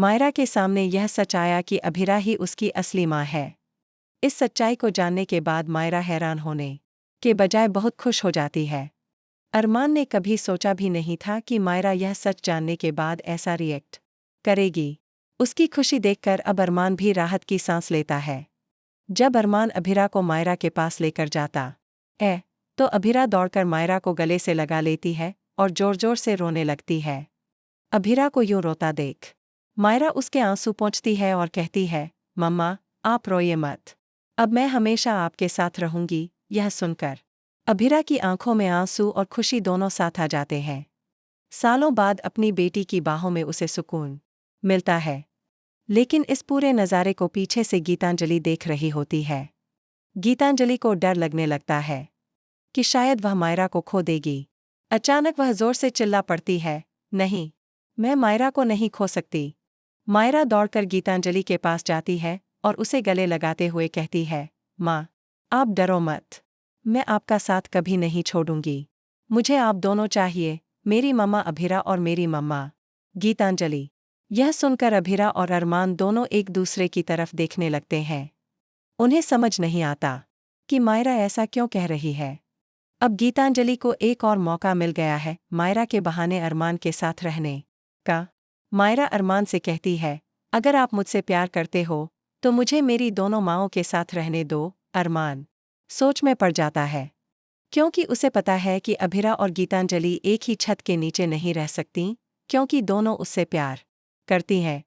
मायरा के सामने यह सच आया कि अभिरा ही उसकी असली माँ है। इस सच्चाई को जानने के बाद मायरा हैरान होने के बजाय बहुत खुश हो जाती है। अरमान ने कभी सोचा भी नहीं था कि मायरा यह सच जानने के बाद ऐसा रिएक्ट करेगी। उसकी खुशी देखकर अब अरमान भी राहत की सांस लेता है। जब अरमान अभिरा को मायरा के पास लेकर जाता है तो अभिरा दौड़कर मायरा को गले से लगा लेती है और जोर जोर से रोने लगती है। अभिरा को यूं रोता देख मायरा उसके आंसू पोंछती है और कहती है, मम्मा, आप रोइए मत। अब मैं हमेशा आपके साथ रहूंगी। यह सुनकर अभिरा की आंखों में आंसू और खुशी दोनों साथ आ जाते हैं। सालों बाद अपनी बेटी की बाहों में उसे सुकून मिलता है। लेकिन इस पूरे नज़ारे को पीछे से गीतांजलि देख रही होती है। गीतांजलि को डर लगने लगता है कि शायद वह मायरा को खो देगी। अचानक वह जोर से चिल्ला पड़ती है, नहीं, मैं मायरा को नहीं खो सकती। मायरा दौड़कर गीतांजलि के पास जाती है और उसे गले लगाते हुए कहती है, माँ, आप डरो मत। मैं आपका साथ कभी नहीं छोड़ूंगी। मुझे आप दोनों चाहिए, मेरी मम्मा अभिरा और मेरी मम्मा गीतांजलि। यह सुनकर अभिरा और अरमान दोनों एक दूसरे की तरफ देखने लगते हैं। उन्हें समझ नहीं आता कि मायरा ऐसा क्यों कह रही है। अब गीतांजलि को एक और मौका मिल गया है मायरा के बहाने अरमान के साथ रहने का। मायरा अरमान से कहती है, अगर आप मुझसे प्यार करते हो तो मुझे मेरी दोनों माँओं के साथ रहने दो। अरमान सोच में पड़ जाता है, क्योंकि उसे पता है कि अभिरा और गीतांजलि एक ही छत के नीचे नहीं रह सकती, क्योंकि दोनों उससे प्यार करती हैं।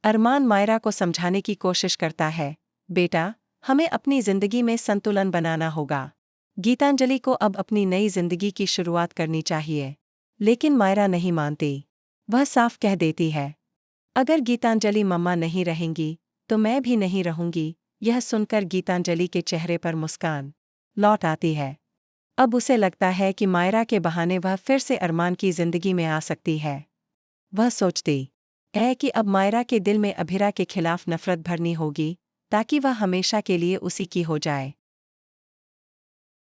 अरमान मायरा को समझाने की कोशिश करता है, बेटा, हमें अपनी जिंदगी में संतुलन बनाना होगा। गीतांजलि को अब अपनी नई जिंदगी की शुरुआत करनी चाहिए। लेकिन मायरा नहीं मानती। वह साफ कह देती है, अगर गीतांजलि मम्मा नहीं रहेंगी तो मैं भी नहीं रहूंगी। यह सुनकर गीतांजलि के चेहरे पर मुस्कान लौट आती है। अब उसे लगता है कि मायरा के बहाने वह फिर से अरमान की जिंदगी में आ सकती है। वह सोचती है कि अब मायरा के दिल में अभिरा के खिलाफ नफरत भरनी होगी ताकि वह हमेशा के लिए उसी की हो जाए।